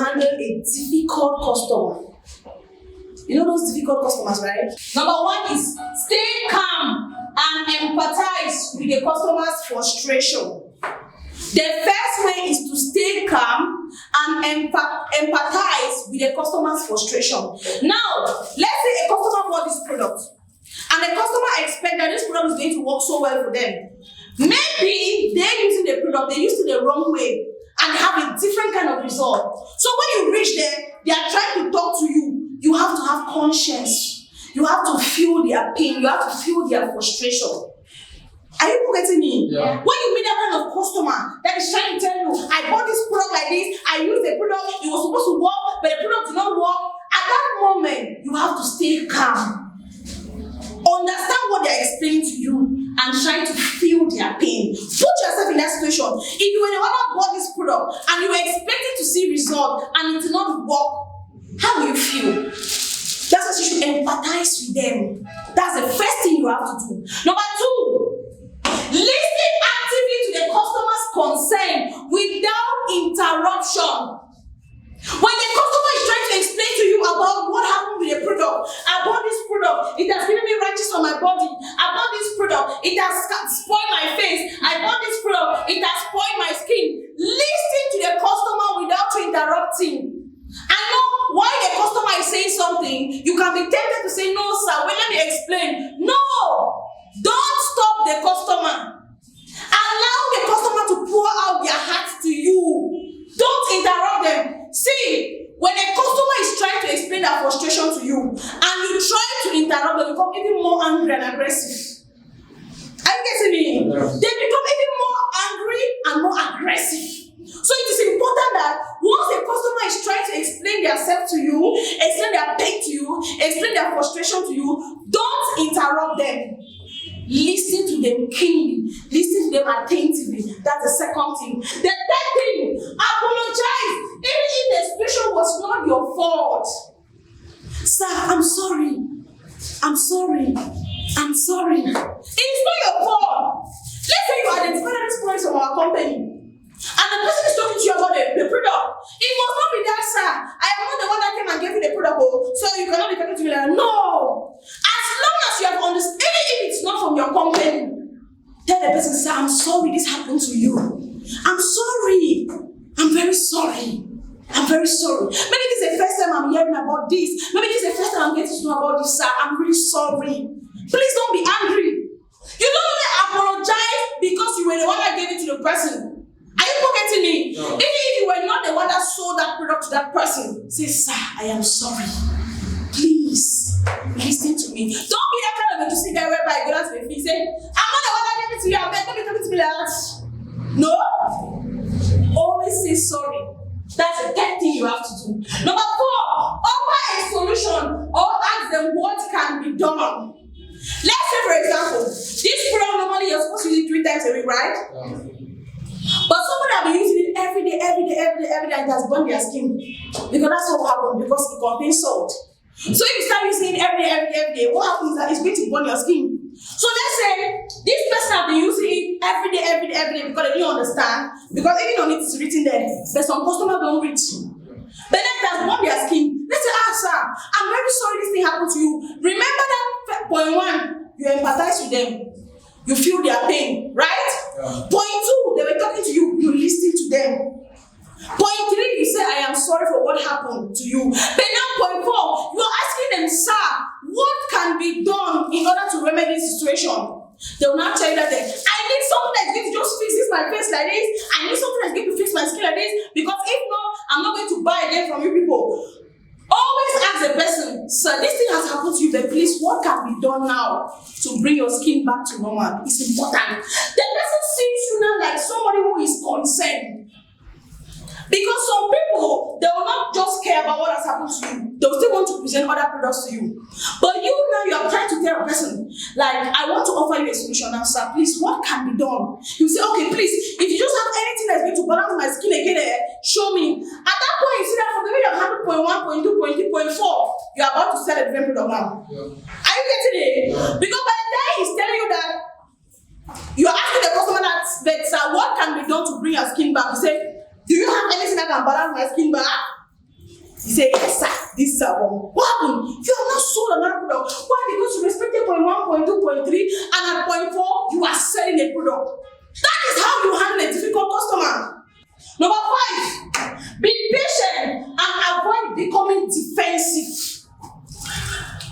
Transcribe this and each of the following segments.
handle a difficult customer. You know those difficult customers, right? Number one is stay calm and empathize with the customer's frustration. The first way is to stay calm and empathize with the customer's frustration. Now, let's say a customer bought this product and the customer expects that this product is going to work so well for them. Maybe they're using the product, they used it the wrong way and have a different kind of result. So when you reach there, they are trying to talk to you. You have to have conscience. You have to feel their pain. You have to feel their frustration. Are you getting me? Yeah. When you meet that kind of customer that is trying to tell you, I bought this product like this, I used the product, it was supposed to work, but the product did not work. At that moment, you have to stay calm. Understand what they are explaining to you and try to feel their pain. Put yourself in that situation. If you were the one that bought this product and you were expecting to see results and it did not work, how will you feel? That's why you should empathize with them. That's the first thing you have to do. Number two, listen actively to the customer's concern without interruption. When the customer is trying to explain to you about what happened with the product, I bought this product, it has given me rashes on my body. I bought this product, it has spoiled my face. I bought this product, it has spoiled my skin. Listen to the customer without interrupting. I know why the customer is saying something, you can be tempted to say, no, sir, wait, let me explain. No, don't stop the customer. Allow the customer to pour out their hearts to you. Don't interrupt them. See, when a customer is trying to explain their frustration to you and you try to interrupt them, they become even more angry and aggressive. Are you getting me? Yes. They become even more angry and more aggressive. So it is important that once a customer is trying to explain themselves to you, explain their pain to you, explain their frustration to you, don't interrupt them. Listen to them keenly. Listen to them attentively. That's the second thing. The third thing, apologize. Even if the situation was not your fault. Sir, I'm sorry. I'm sorry. I'm sorry. It's not your fault. Let's say you identify this price from our company. And the person is talking to you about the product. It must not be that, sir. I am not the one that came and gave you the product, so you cannot be talking to me like that. No. As long as you have understood, even if it's not from your company, tell the person, sir, I'm sorry this happened to you. I'm sorry. I'm very sorry. I'm very sorry. Maybe this is the first time I'm hearing about this. Maybe this is the first time I'm getting to know about this, sir. I'm really sorry. Please don't be angry. You don't only apologize because you were the one that gave it to the person. Are you forgetting me? No. Even if you were not the one that sold that product to that person, say, sir, I am sorry. Please, listen to me. Don't be that kind of a juicy guy whereby you go down to the fee, say, I'm not the one that gave it to you, I beg, don't be talking to me like that. No. Always say sorry. That's the third thing you have to do. Number four, offer a solution or ask them what can be done. Let's say, for example, this product normally you're supposed to use it 3 times a week, right? But somebody have been using it every day, and it has burned their skin. Because that's what will happen, because it contains salt. So if you start using it every day, what happens is that it's going to burn your skin. So let's say this person have been using it every day because they didn't understand. Because even on it is written there, but some customers don't read. But then it has burned their skin. Let's say, sir, I'm very sorry this thing happened to you. Remember that point 1, you empathize with them. You feel their pain, right? Yeah. Point 2, they were talking to you, you listen to them. Point 3, you say, I am sorry for what happened to you. But now point 4, you are asking them, sir, what can be done in order to remedy the situation? They will not tell you that I need something that's going to just fix this my face like this. I need something that's going to fix my skin like this. Because if not, I'm not going to buy again from you people. Always ask the person, sir, this thing has happened to you, but please, what can be done now to bring your skin back to normal? It's important. The person sees you now like somebody who is concerned. Because some people, they will not just care about what has happened to you. They will still want to present other products to you. But you now, you are trying to tell a person, like, I want to offer you a solution now, sir. Please, what can be done? You say, okay, please, if you just have anything that's going to balance my skin again, show me. At that point, you see that from the way you have handled point 1, point 2, point 3, point 4, you are about to sell a different product now. Yeah. Are you getting it? Yeah. Because by the time he's telling you that, you are asking the customer that, but sir, what can be done to bring your skin back? You say, do you have anything that can balance my skin back? You say, yes, sir, this is what happened? You have not sold another product. Why? Because you respected point 1, point 2, point 3, and at point 4, you are selling a product. That is how you handle a difficult customer. Number 5, be patient and avoid becoming defensive.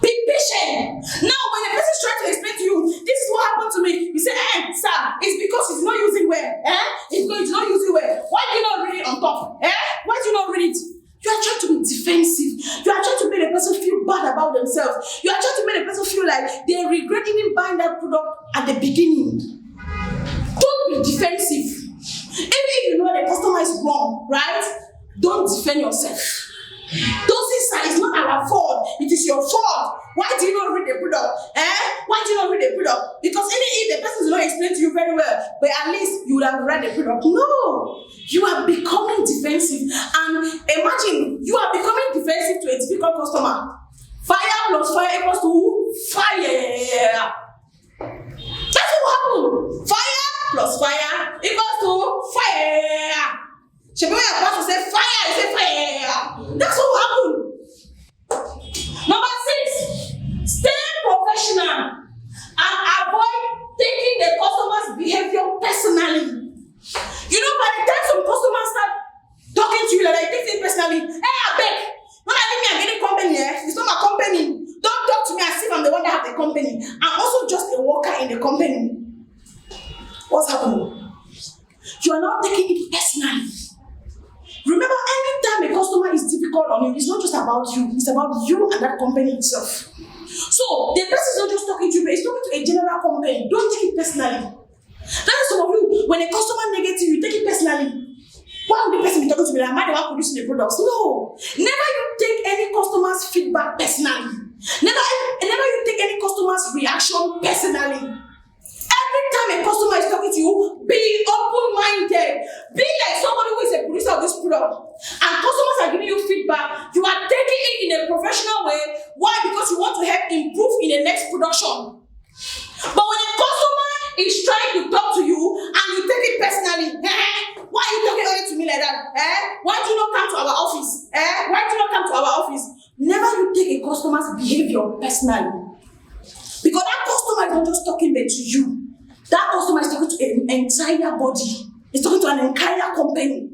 Be patient. Now, when a person is trying to explain to you, this is what happened to me, you say, sir, it's because it's not using well. It's because it's not using well. Why do you not read it on top? Why do you not read it? You are trying to be defensive. You are trying to make the person feel bad about themselves. You are trying to make the person feel like they regret even buying that product at the beginning. Don't be defensive. Even if you know the customer is wrong, right? Don't defend yourself. Don't say, sir, it's not our fault. It is your fault. Why do you not read the product? Why do you not read the product? Because even if the person does not explain to you very well, but at least you would have read the product. No. You are becoming defensive. And imagine, you are becoming defensive to a difficult customer. Fire plus fire equals to fire. That's what happened. Fire plus fire equals to fire. She when your boss will say fire, you say fire. That's what happened. Number 6, stay professional and avoid taking the customer's behavior personally. You know, by the time some customers start talking to you like they take it personally, I beg. When I think I'm getting company, it's not my company. Don't talk to me as if I'm the one that have the company. I'm also just a worker in the company. What's happening? You are not taking it personally. Remember, anytime a customer is difficult on you, it's not just about you, it's about you and that company itself. So, the person is not just talking to you, but it's talking to a general company. Don't take it personally. That is some of you, when a customer negative, you take it personally. Why would the person be talking to me? Am I the one producing the products? No. Never you take any customer's feedback personally. Never you take any customer's reaction personally. Every time a customer is talking to you, be open-minded. Be like somebody who is a producer of this product. And customers are giving you feedback. You are taking it in a professional way. Why? Because you want to help improve in the next production. But when a customer is trying to talk to you and you take it personally, why are you talking only to me like that? Why do you not come to our office? Why do you not come to our office? Never you take a customer's behavior personally. Because that customer is not just talking back to you. That customer is talking to an entire body. It's talking to an entire company.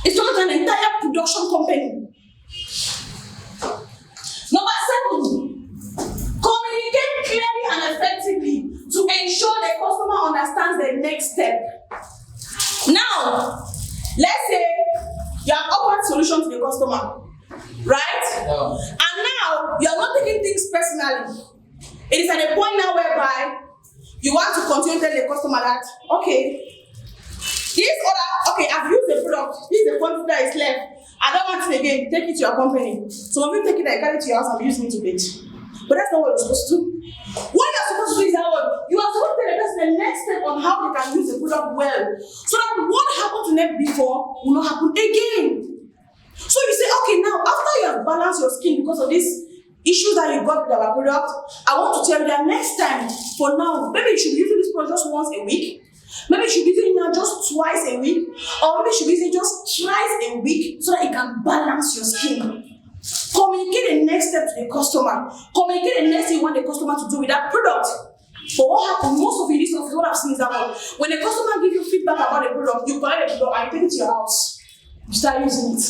It's talking to an entire production company. Number 7, communicate clearly and effectively to ensure the customer understands the next step. Now, let's say you have offered solution to the customer, right? Yeah. And now you are not taking things personally. It is at a point now whereby you want to continue to tell the customer that, okay, I've used the product, this is the quantity that is left. I don't want it again, take it to your company. Some of you take it and carry it to your house and be using it to bait. But that's not what you're supposed to do. What you're supposed to do is that you are supposed to tell the person the next step on how they can use the product well. So that what happened to them before will not happen again. So you say, okay, now after you have balanced your skin because of this issues that you got with our product, I want to tell you that next time, for now, maybe you should be using this product just once a week. Maybe you should be using it now just twice a week. Or maybe you should be using it just thrice a week so that it can balance your skin. Communicate the next step to the customer. Communicate the next thing you want the customer to do with that product. But what happens, most of you in this office, what I've seen is that when the customer gives you feedback about the product, you collect the product and you take it to your house. You start using it.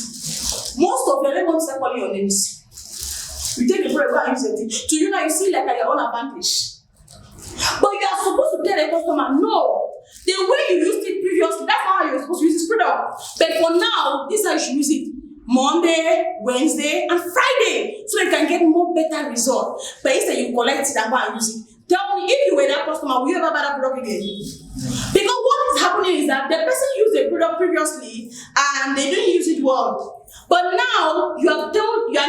Most of you, I don't want to start calling your names. You take the product and use it. To you now, you see like at your own advantage. But you are supposed to tell the customer, no. The way you used it previously, that's not how you're supposed to use this product. But for now, this is how you should use it. Monday, Wednesday, and Friday. So you can get more better results. But instead you collect it and go and use it. Tell me, if you were that customer, will you ever buy that product again? Because what is happening is that the person used the product previously and they didn't use it well. But now you are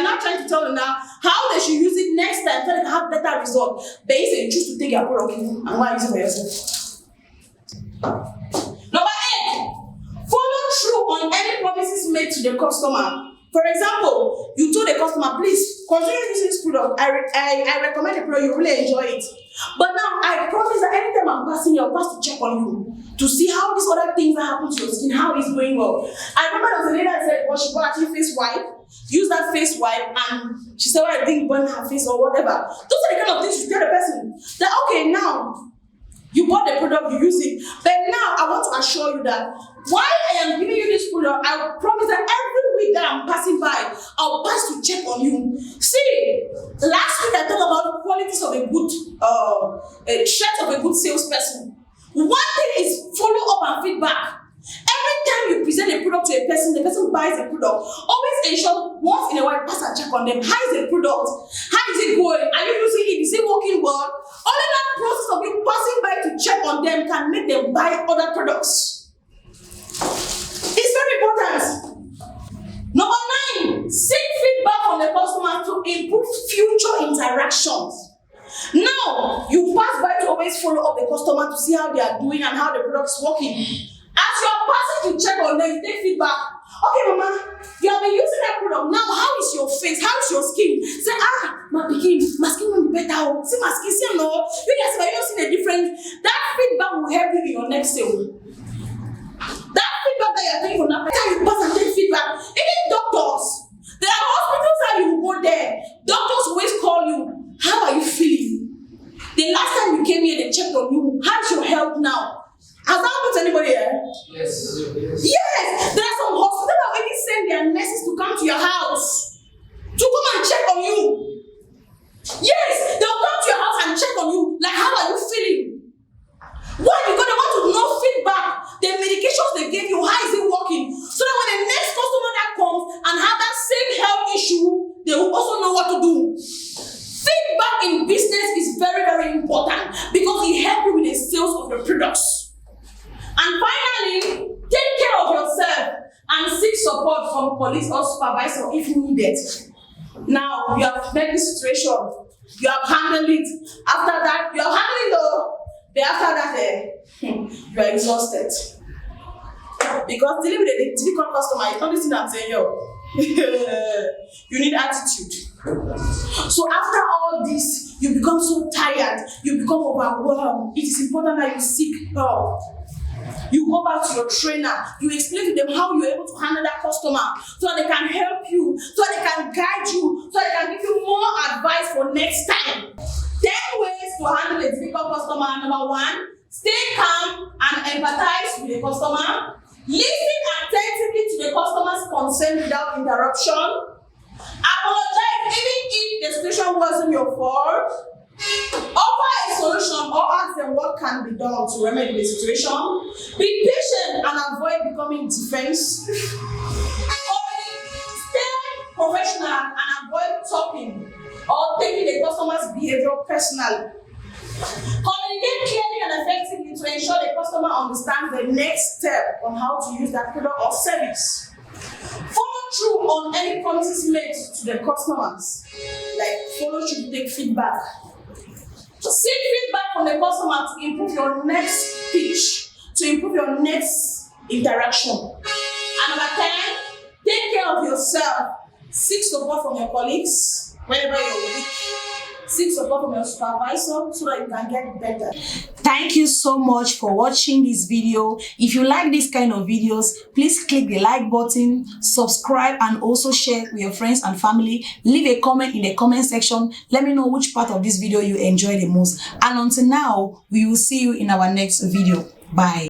now trying to tell them now how they should use it next time so they can have better results. But instead you choose to take your product and go and use it for yourself. Number 8, follow through on any promises made to the customer. For example, you told the customer, please continue using this product. I recommend the product, you really enjoy it. But now I promise that anytime I'm passing, I'll pass to check on you to see how these other things that happen to your skin, how it's going well. I remember there was a lady that said, well, she bought actually face wipe, use that face wipe, and she said, well, I think burn her face or whatever. Those are the kind of things you tell the person that, okay, now you bought the product, you use it. But now I want to assure you that while I am giving you this product, I will promise that every week that I'm passing by, I'll pass to check on you. See, last week I talked about qualities of a good trait of a good salesperson. One thing is follow up and feedback. Every time you present a product to a person, the person buys a product. Always ensure once in a while pass and check on them. How is the product? How is it going? Are you using it? Is it working well? Only that process of you passing by to check on them can make them buy other products. It's very important. Number 9, seek feedback from the customer to improve future interactions. Now, you pass by to always follow up the customer to see how they are doing and how the product is working. As you are passing to check on them, you take feedback. Okay, Mama, you have been using that product. Now, how is your face? How is your skin? Say, my skin will be better. See my skin, see no. You guys are not seeing a difference. That feedback will help you in your next sale. That feedback that you are taking from that person, you pass and take feedback. Even doctors, there are hospitals that you go there. Doctors always call you. How are you feeling? The last time you came here, they checked on you. How's your health now? Has that happened to anybody here? Yes. Yes. There are some hospitals that already send their nurses to come to your house to come and check on you. Yes, they'll come to your house and check on you. Like, how are you feeling? Why? Because they want to know feedback. The medications they gave you, how is it working? So that when the next customer that comes and have that same health issue, they will also know what to do. Feedback in business is very, very important because it helps you with the sales of the products. And finally, take care of yourself and seek support from police or supervisor if needed. Now, you have met this situation. You have handled it. After that, you have handled it. But after that, you are exhausted. Because dealing with a difficult customer is not this thing I'm saying, you need attitude. So after all this, you become so tired. You become overwhelmed. It is important that you seek help. You go back to your trainer, you explain to them how you're able to handle that customer so that they can help you, so that they can guide you, so that they can give you more advice for next time. 10 ways to handle a difficult customer. Number 1, stay calm and empathize with the customer. Listen attentively to the customer's concern without interruption. Apologize even if the situation wasn't your fault. Offer a solution or ask them what can be done to remedy the situation. Be patient and avoid becoming defense. Stay professional and avoid talking or taking the customer's behavior personally. Communicate clearly and effectively to ensure the customer understands the next step on how to use that product or service. Follow through on any promises made to the customers. Like follow through, take feedback. Seek feedback from the customer to improve your next pitch, to improve your next interaction. And number 10, take care of yourself. Seek support from your colleagues whenever you're weak. Seek support from your supervisor so that you can get better. Thank you so much for watching this video. If you like this kind of videos, please click the like button, subscribe, and also share with your friends and family. Leave a comment in the comment section. Let me know which part of this video you enjoy the most. And until now, we will see you in our next video. Bye.